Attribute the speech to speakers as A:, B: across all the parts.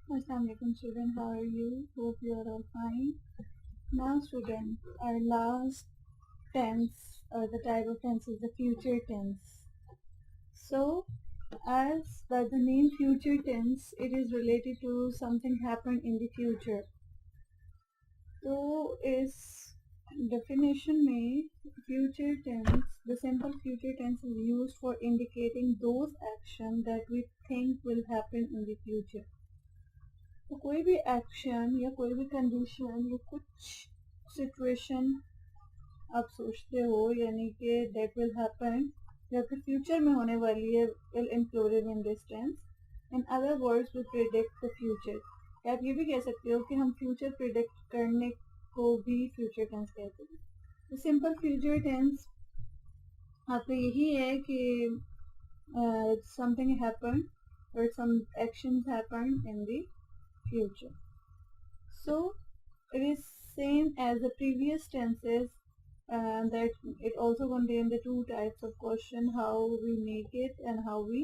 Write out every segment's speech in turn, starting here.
A: Assalamualaikum student, how are you? Hope you are all fine. Now student, our last tense or the type of tense is the future tense. So as by the name future tense, it is related to something happened in the future. तो इस definition में future tense, the simple future tense is used for indicating those actions that we think will happen in the future. तो कोई भी action या कोई भी condition या कुछ सिचुएशन आप सोचते हो यानी कि दैट विल हैपन या फिर फ्यूचर में होने वाली है will included in this tense. In other words we predict the future. या आप ये भी कह सकते हो कि हम फ्यूचर प्रिडिक्ट करने को भी फ्यूचर टेंस कहते हैं. सिंपल फ्यूचर टेंस आपका यही है कि समथिंग हैपन और some actions happen in the future. So it is same as the previous tenses, that it also contains the two types of question, how we make it and how we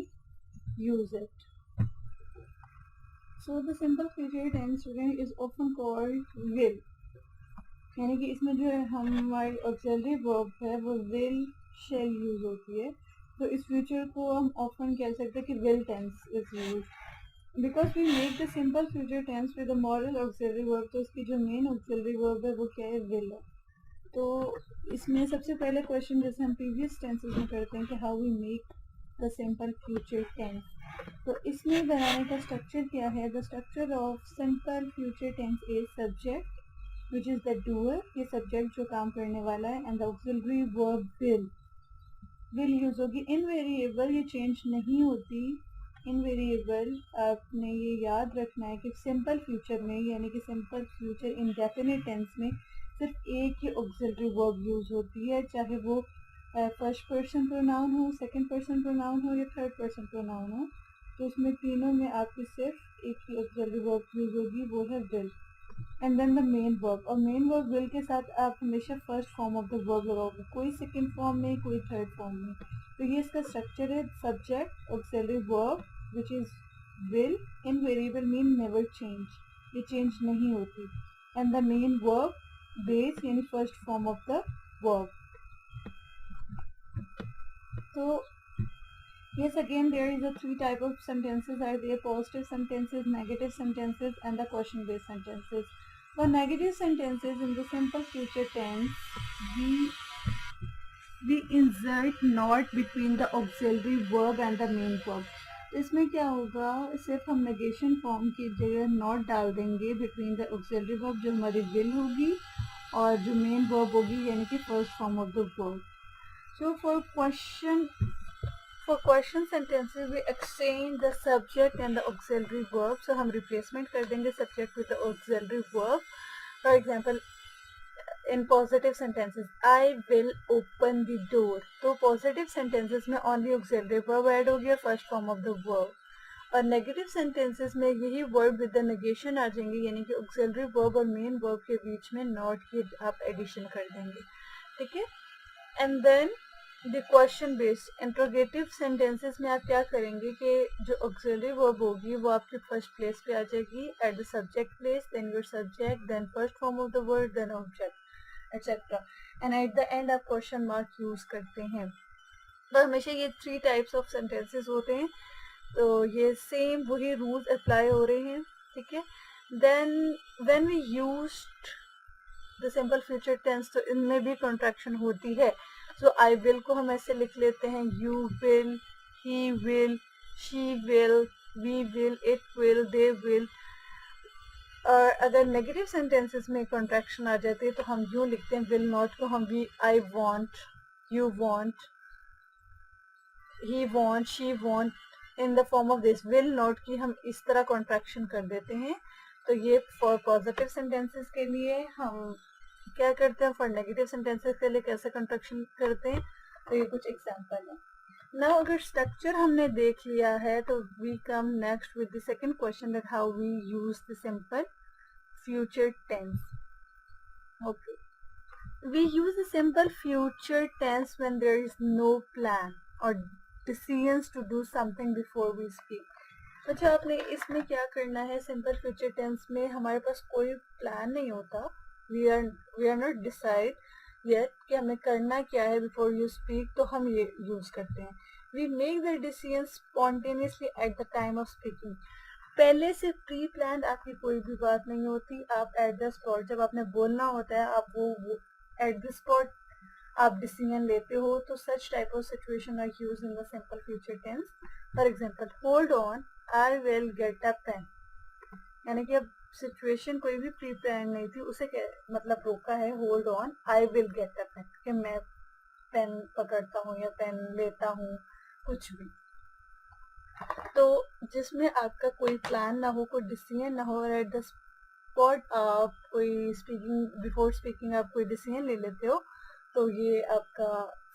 A: use it. So the simple future tense student is often called will. यानी कि इसमें जो है हमारी auxiliary verb है वो will shall use होती है. तो इस future को हम often कह सकते हैं कि will tense is used. Because we make the simple future tense with the modal auxiliary verb, तो इसकी जो main auxiliary verb है वो क्या है, will है. तो इसमें सबसे पहले क्वेश्चन जैसे हम previous tenses में करते हैं कि how we make the simple future tense. तो इसमें बनाने का structure क्या है? The structure of simple future tense is subject, which is the doer, ये subject जो काम करने वाला है, and the auxiliary verb will use होगी. Invariable ये change नहीं होती. इनवेरिएबल आपने ये याद रखना है कि सिंपल फ्यूचर में यानी कि सिंपल फ्यूचर इंडेफिनिट टेंस में सिर्फ एक ही ऑक्सिलरी वर्ब यूज होती है, चाहे वो फर्स्ट पर्सन प्रोनाउन हो, सेकंड पर्सन प्रोनाउन हो या थर्ड पर्सन प्रोनाउन हो. तो उसमें तीनों में आपकी सिर्फ एक ही ऑक्सिलरी वर्ब यूज होगी, वो है will. And then the main verb, और मेन वर्ब विल के साथ आप हमेशा first form of the verb लगाओगे, कोई सेकंड फॉर्म में कोई थर्ड फॉर्म में. तो ये इसका स्ट्रक्चर है. Subject, auxiliary verb which is will, invariable mean never change, ये change नहीं होती, and the main verb base यानी first form of the verb. So yes, again there is a three type of sentences are there: positive sentences, negative sentences, and the question based sentences. For negative sentences in the simple future tense, we insert not between the auxiliary verb and the main verb. इसमें क्या होगा, सिर्फ हम negation form की जगह not डाल देंगे between the auxiliary verb जो हमारी विल होगी और जो मेन वर्ब होगी यानी कि first form of the verb. So for question sentences we exchange the subject and the auxiliary verb. So हम रिप्लेसमेंट कर देंगे subject with the auxiliary verb. For example in positive sentences, I will open the door. तो positive sentences में only auxiliary verb add हो गया, first form of the verb. और negative sentences में यही वर्ब विद द नेगेशन आ जाएंगे, यानी कि ऑक्सिलरी वर्ब और मेन वर्ब के बीच में नॉट की आप एडिशन कर देंगे. ठीक है. And then the question based interrogative sentences में आप क्या करेंगे कि जो ऑक्सिलरी वर्ब होगी वो आपकी फर्स्ट प्लेस पे आ जाएगी at the subject place, then your subject, then first form of the word, then object, etcetera. And at the end आप क्वेश्चन मार्क यूज करते हैं. तो हमेशा ये थ्री टाइप्स ऑफ सेंटेंसेस होते हैं. तो ये सेम वही रूल्स अप्लाई हो रहे हैं. ठीक है. Then when we used the simple future tense तो इनमें भी कॉन्ट्रैक्शन होती है. सो आई विल को हम ऐसे लिख लेते हैं, you will, he will, she will, we will, it will, they will. और अगर नेगेटिव सेंटेंसेस में कॉन्ट्रैक्शन आ जाती है तो हम यूँ लिखते हैं, विल नॉट को हम भी I want, you want, he want, she want, in the form of this. Will not की हम इस तरह कॉन्ट्रैक्शन कर देते हैं. तो ये फॉर पॉजिटिव सेंटेंसेस के लिए हम क्या करते हैं, फॉर नेगेटिव सेंटेंसेस के लिए कैसे कॉन्ट्रैक्शन करते हैं. तो ये कुछ एग्जांपल है. नाउ अगर स्ट्रक्चर हमने देख लिया है तो we come next with the second question, that how we use the simple future tense. Okay, we use the simple future tense when there is no plan or decisions to do something before we speak. अच्छा, आपने इसमें क्या करना है, simple future tense में हमारे पास कोई plan नहीं होता, we are not decide yet कि हमें करना क्या है बिफोर यू स्पीक, तो हम ये यूज करते हैं, we make the decision spontaneously at the time of speaking. पहले से प्री प्लान आपकी कोई भी बात नहीं होती, आप एट द स्पॉट जब आपने बोलना होता है आप वो एट द स्पॉट आप डिसीजन लेते हो, तो such type of situation are use in the simple future tense. For example, hold on, I will get a pen, यानी कि अब सिचुएशन कोई भी प्री प्लान नहीं थी, उसे मतलब रोका है, hold on I will get a pen, कि मैं पेन पकड़ता हूँ या पेन लेता हूँ, कुछ भी। तो जिसमें आपका कोई प्लान ना हो, कोई डिसीजन ना हो, और एट द स्पॉट आप कोई स्पीकिंग, बिफोर स्पीकिंग आप कोई डिसीजन ले लेते हो, तो ये आपका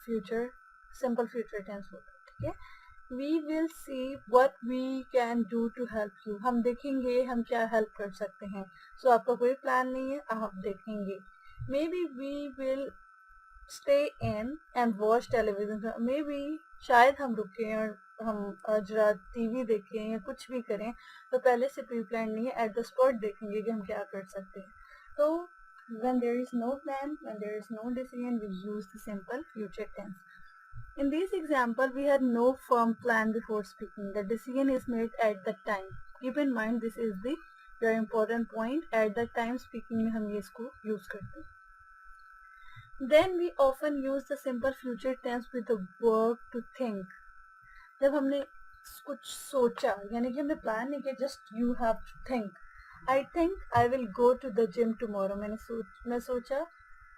A: फ्यूचर, सिंपल फ्यूचर टेंस होता है, ठीक है। We will see what we can do to help you, हम देखेंगे हम क्या हेल्प कर सकते हैं। सो आपका कोई प्लान नहीं है, आप देखेंगे। Maybe we will stay in and watch television, maybe शायद हम रुकें और हम आज रात टीवी देखें या कुछ भी करें, तो पहले से प्री प्लान नहीं है, एट द स्पॉट देखेंगे कि हम क्या कर सकते हैं। तो when there is no plan, when there is no decision, we use the simple future tense. In this example, we had no firm plan before speaking. The decision is made at the time. Keep in mind, this is the very important point. At the time speaking में हम ये इसको use करते हैं. Then we often use the simple future tense with the verb to think. जब हमने कुछ सोचा, यानी कि हमने प्लान नहीं किया, just you have to think. I think I will go to the gym tomorrow. मैं सोचा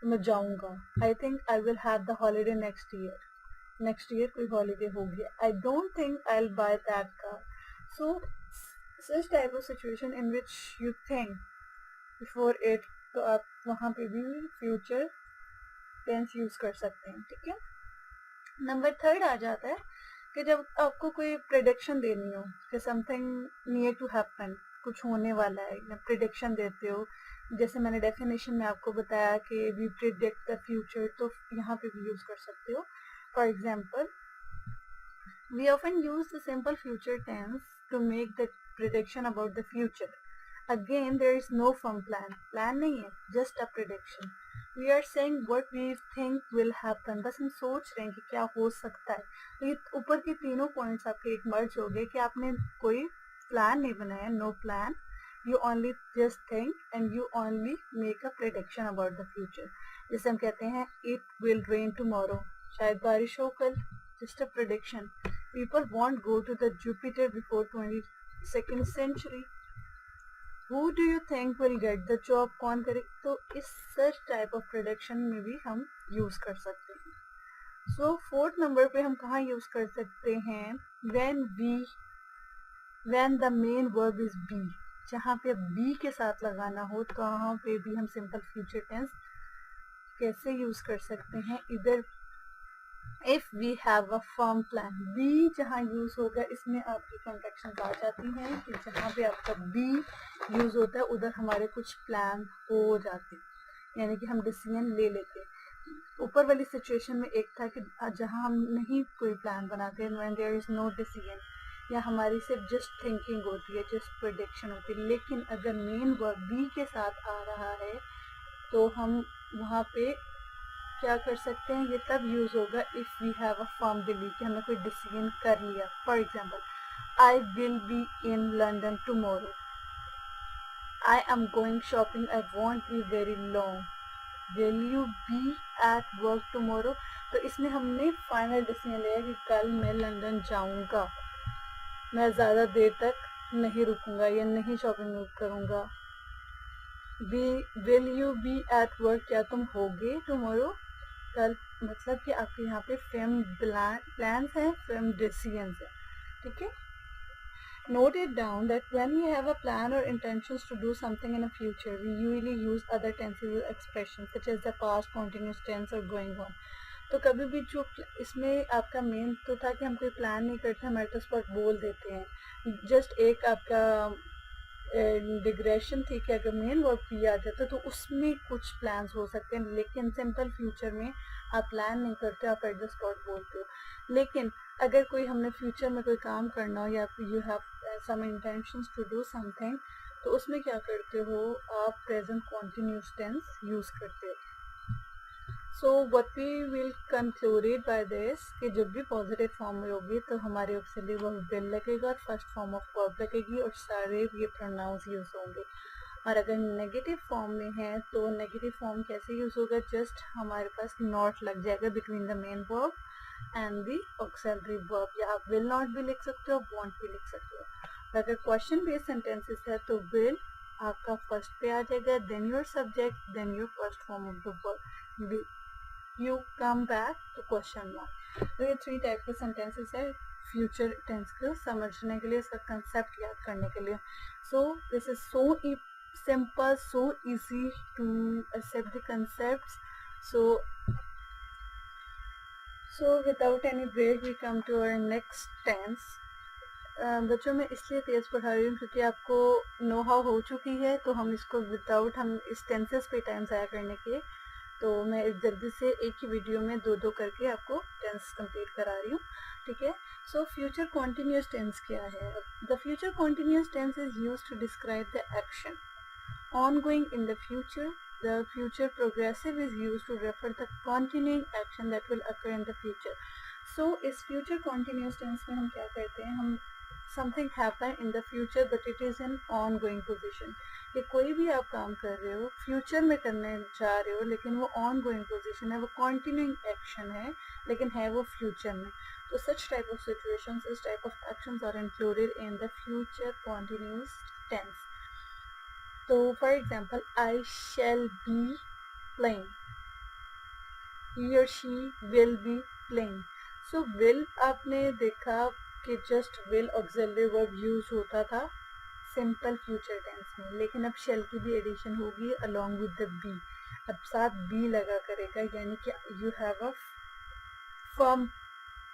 A: मैं जाऊंगा. I think I will have the holiday next year. Next year कोई holiday होगी. I don't think I'll buy that car. So such type of situation in which you think before it, तो आप वहाँ पे भी future टेंस यूज कर सकते हैं, ठीक है। नंबर 3 आ जाता है कि जब आपको कोई प्रिडिक्शन देनी हो कि समथिंग नियर टू हैपन, कुछ होने वाला है, या प्रिडिक्शन देते हो, जैसे मैंने डेफिनेशन में आपको बताया कि वी प्रिडिक्ट द फ्यूचर, तो यहाँ पे भी यूज कर सकते हो। For example, we often use the simple future tense to make the prediction about the future. Again there is no firm plan, plan नहीं है, just a prediction. We are saying what we think will happen, बस हम सोच रहे हैं कि क्या हो सकता है। तो ये ऊपर के तीनों पॉइंट्स आपके एक मर्ज हो गए कि आपने कोई प्लान नहीं बनाया, no plan, you only just think and you only make a prediction about the future. जैसे हम कहते हैं इट विल रेन टुमारो, शायद बारिश हो कल, just a prediction. People won't go to the Jupiter before 22nd century, Who do you think will get the job, कौन करे, तो इस सच टाइप ऑफ प्रोडक्शन में भी हम यूज कर सकते हैं। सो 4th नंबर पे हम कहाँ यूज कर सकते हैं, when the main verb is be, जहाँ पे be के साथ लगाना हो, तो वहाँ पे भी हम सिंपल फ्यूचर टेंस कैसे यूज कर सकते हैं। इधर if we have a firm plan, be जहाँ यूज होगा इसमें आपकी कॉन्ट्रैक्शन आ जाती हैं कि जहाँ पे आपका बी यूज होता है उधर हमारे कुछ प्लान हो जाते हैं, यानी कि हम डिसीजन ले लेते हैं। ऊपर वाली सिचुएशन में एक था कि जहाँ हम नहीं कोई प्लान बनाते, when there is no decision, या हमारी सिर्फ जस्ट थिंकिंग होती है, जस्ट प्रेडिक्शन होती है। लेकिन अगर मेन वर्ब बी के साथ आ रहा है तो हम वहाँ पे क्या कर सकते हैं, ये तब यूज होगा if we have a firm believe, कि हमने कोई डिसीजन कर लिया। For example, I will be in London tomorrow, I am going shopping, I won't be very long, will you be at work tomorrow, तो इसमें हमने final decision लिया कि कल मैं लंदन जाऊंगा, मैं ज़्यादा देर तक नहीं रुकूंगा या नहीं शॉपिंग करूंगा। Will you be at work, क्या तुम होगे टुमारो, कल, मतलब कि आपके यहाँ पे फेम प्लान्स हैं, फेम डिसीजंस हैं, ठीक है। Note it down that when we have a plan or intentions to do something in the future, we usually use other tenses or expressions such as the past, continuous tense or going on. तो कभी भी जो इसमें आपका main तो था कि हम कोई प्लान नहीं करते, हम एट द स्पॉट बोल देते हैं, जस्ट एक आपका डिग्रेशन थी कि अगर मेन वर्ब भी आ जाता तो उसमें कुछ प्लान्स हो सकते हैं, लेकिन सिंपल फ्यूचर में आप प्लान नहीं करते, आप एट द स्पॉट बोलते हो। लेकिन अगर कोई हमने फ्यूचर में कोई काम करना हो या you have some intentions to do something, तो उसमें क्या करते हो आप प्रेजेंट कॉन्टिन्यूस टेंस यूज करते हो. So what we will concluded by this कि जब भी पॉजिटिव फॉर्म में होगी तो हमारे ऑक्सिलरी वर्ब विल लगेगा और फर्स्ट फॉर्म ऑफ वर्ब लगेगी और सारे ये प्रोनाउंस यूज होंगे. और अगर नेगेटिव फॉर्म में है तो नेगेटिव फॉर्म कैसे यूज होगा, जस्ट हमारे पास नॉट लग जाएगा between the main verb and the auxiliary verb, या आप विल नॉट भी लिख सकते हो, वॉन्ट भी लिख सकते हो. अगर क्वेश्चन बेस्ड सेंटेंसेस है तो विल आपका फर्स्ट पे आ जाएगा, then your subject, then your first form of the verb, you come back to question mark. तो ये 3 टाइप के सेंटेंसेस है फ्यूचर टेंस को समझने के लिए, इसका कंसेप्ट याद करने के लिए. So this is so simple, so easy to accept the concepts. So without any break we come to our next tense. बच्चों मैं इसलिए तेज पढ़ा रही हूँ क्योंकि आपको नो हाउ हो चुकी है, तो हम इसको विदाउट हम इस टेंसेस पे टाइम ज़ाया करने के, तो मैं जल्दी से एक ही वीडियो में दो करके आपको टेंस कंप्लीट करा रही हूँ. ठीक है. सो फ्यूचर कॉन्टिन्यूस टेंस क्या है? The future continuous tense is used to describe the action ongoing in the future. The future progressive is used to refer the continuing action that will occur in the future. So इस future continuous tense में हम क्या करते हैं, हम something happen in the future but it is an ongoing position. कि कोई भी आप काम कर रहे हो फ्यूचर में करने जा रहे हो लेकिन वो ongoing position है, वो continuing action है लेकिन है वो फ्यूचर में. तो such type of situations, this type of actions are included in the future continuous tense. तो for example I shall be playing, he और she will be playing. So will आपने देखा कि just will auxiliary verb use होता था simple future tense में, लेकिन अब शैल की भी एडिशन होगी अलॉन्ग विद द बी. अब साथ बी लगा करेगा, यानी कि you have a firm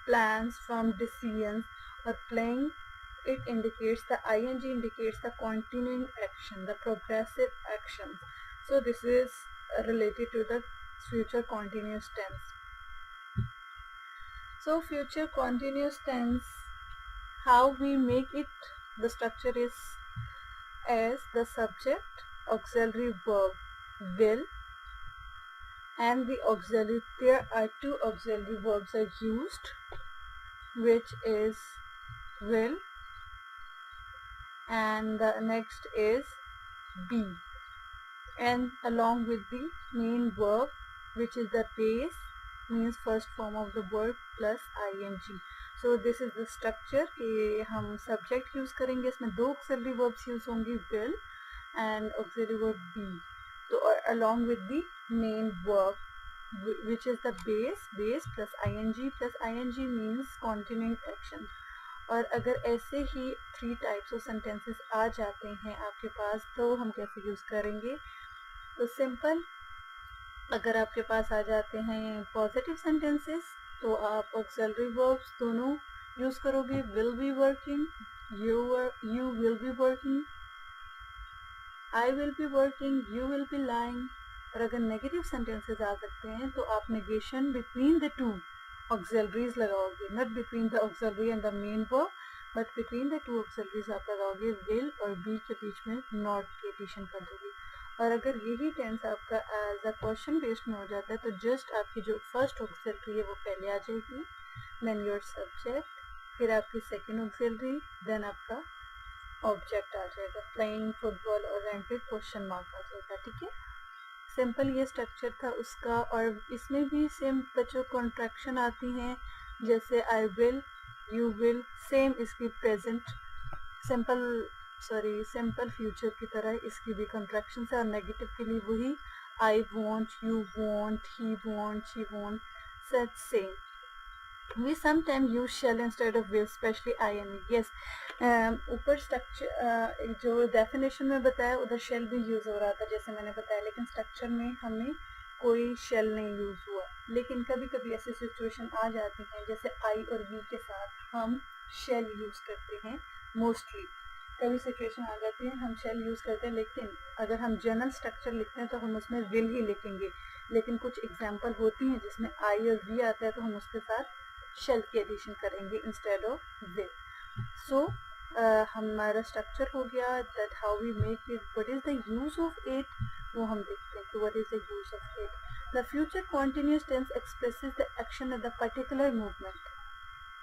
A: plans, firm decisions. और playing it indicates, the ing indicates the continuing action, the progressive action. So this is related to the future continuous tense. So future continuous tense, how we make it, the structure is as the subject, auxiliary verb will, and the auxiliary, there are 2 auxiliary verbs are used, which is will and the next is be, and along with the main verb which is the base, means first form of the verb plus ing. So this is the structure कि हम subject use करेंगे, इसमें 2 auxiliary verbs use होंगी, will and auxiliary verb be. तो along with the main verb which is the base plus ing means continuing action. और अगर ऐसे ही 3 types of sentences आ जाते हैं आपके पास तो हम कैसे यूज़ करेंगे? तो सिंपल, अगर आपके पास आ जाते हैं पॉजिटिव सेंटेंसेस तो आप ऑक्सिलरी वर्ब्स दोनों यूज़ करोगे, will be working, you will be working, I will be working, you will B lying. और अगर नेगेटिव सेंटेंसेस आ सकते हैं तो आप नेगेशन बिटवीन द 2 auxiliaries लगाओगे, not between the auxiliary and the main verb, but between the 2 auxiliaries आप लगाओगे will और be के बीच में not की एडिशन कर दोगे. और अगर यही टेंस आपका एज अ क्वेश्चन बेस्ड में हो जाता है तो जस्ट आपकी जो फर्स्ट ऑक्सिलरी है वो पहले आ जाएगी, देन योर सब्जेक्ट, फिर आपकी सेकेंड ऑक्सिलरी, देन आपका ऑब्जेक्ट आ जाएगा, प्लेइंग फुटबॉल और एंड फिर क्वेश्चन मार्क आ जाएगा. ठीक है. सिंपल ये स्ट्रक्चर था उसका. और इसमें भी सेम बच्चों कॉन्ट्रैक्शन आती हैं, जैसे I will, you will, same इसकी प्रेजेंट सिंपल फ्यूचर की तरह इसकी भी कॉन्ट्रैक्शन है. और नेगेटिव के लिए वही I want, you want, he want, she want, such same. We sometimes use shall instead of will, especially ing. Yes, ऊपर स्ट्रक्चर जो डेफिनेशन में बताया उधर shall भी यूज़ हो रहा था जैसे मैंने बताया, लेकिन स्ट्रक्चर में हमें कोई shall नहीं यूज़ हुआ. लेकिन कभी कभी ऐसी सिचुएशन आ जाती हैं जैसे I और we के साथ हम shall यूज़ करते हैं. मोस्टली कभी सिचुएशन आ जाती है हम shall यूज़ करते हैं, लेकिन अगर हम जनरल स्ट्रक्चर लिखते हैं तो हम उसमें will ही लिखेंगे. लेकिन कुछ एग्जाम्पल होती हैं जिसमें I और we आता है तो हम उसके साथ shall की addition करेंगे instead of will. So हमारा structure हो गया that how we make it, what is the use of it, वो हम देखते हैं कि what is the use of it. The future continuous tense expresses the action of the particular movement.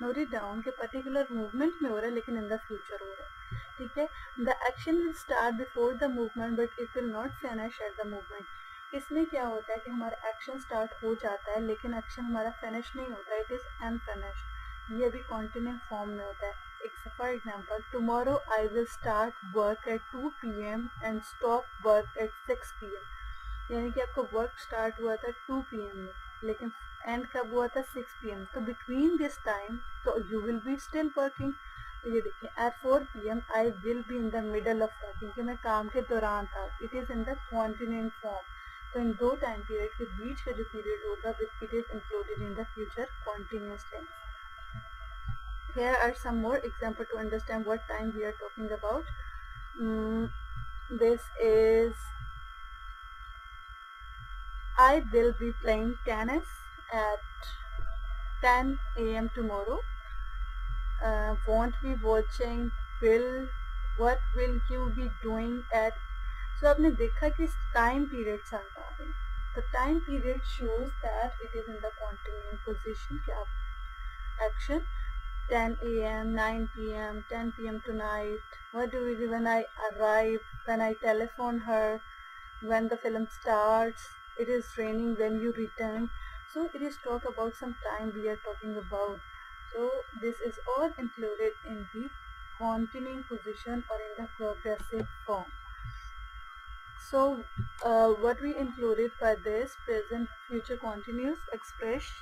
A: Note it down कि particular movement में हो रहा है लेकिन in the future हो रहा है, ठीक है. The action will start before the movement but it will not finish at the movement. इसमें क्या होता है कि हमारा एक्शन स्टार्ट हो जाता है लेकिन एक्शन हमारा फिनिश नहीं होता है, इट इज अनफिनिश्ड. ये भी कॉन्टिन्यू फॉर्म में होता है. For example, tomorrow I will start work at 2 PM and stop work at 6 PM. यानी कि आपका वर्क स्टार्ट हुआ था 2 PM में लेकिन एंड कब हुआ था 6 PM. तो बिटवीन दिस टाइम तो you will be still working. तो ये देखिए, at 4 PM I will be in the middle of working, कि मैं काम के दौरान था. It is in the continuing form. तो इन दो टाइम पीरियड के बीच का जो पीरियड होगा it is included in the future continuous tense. Here are some more examples to understand what time we are talking about. This is I will be playing tennis at 10 AM tomorrow. Won't be watching. What will you be doing at. So आपने देखा कि time period साथ आ रहे हैं. तो time period shows that it is in the continuing position कि आप action 10 AM, 9 PM, 10 PM tonight. What do we do when I arrive? When I telephone her? When the film starts? It is raining when you return. So it is talk about some time we are talking about. So this is all included in the continuing position or in the progressive form. So what we included by this present future continuous express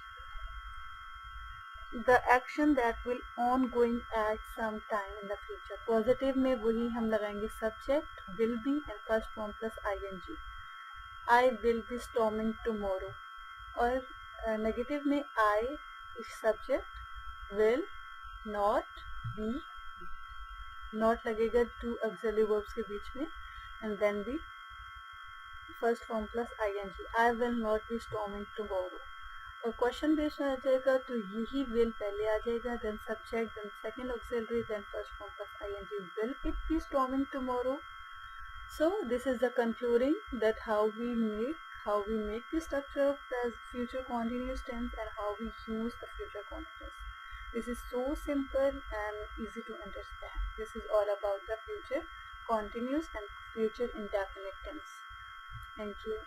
A: the action that will ongoing at some time in the future. Positive में वही हम लगाएंगे subject will be and first form plus ing. I will be storming tomorrow. और negative में I is subject, will not be, not लगेगा two auxiliary verbs के बीच में and then the first form plus ing. I will not be storming tomorrow. और question based आ जाएगा तो यही will पहले आ जाएगा, then subject, then second auxiliary, then first form plus ing. Will it be storming tomorrow? So this is the concluding that how we make the structure of the future continuous tense and how we use the future continuous. This is so simple and easy to understand. This is all about the future continuous and future indefinite tense. Thank you.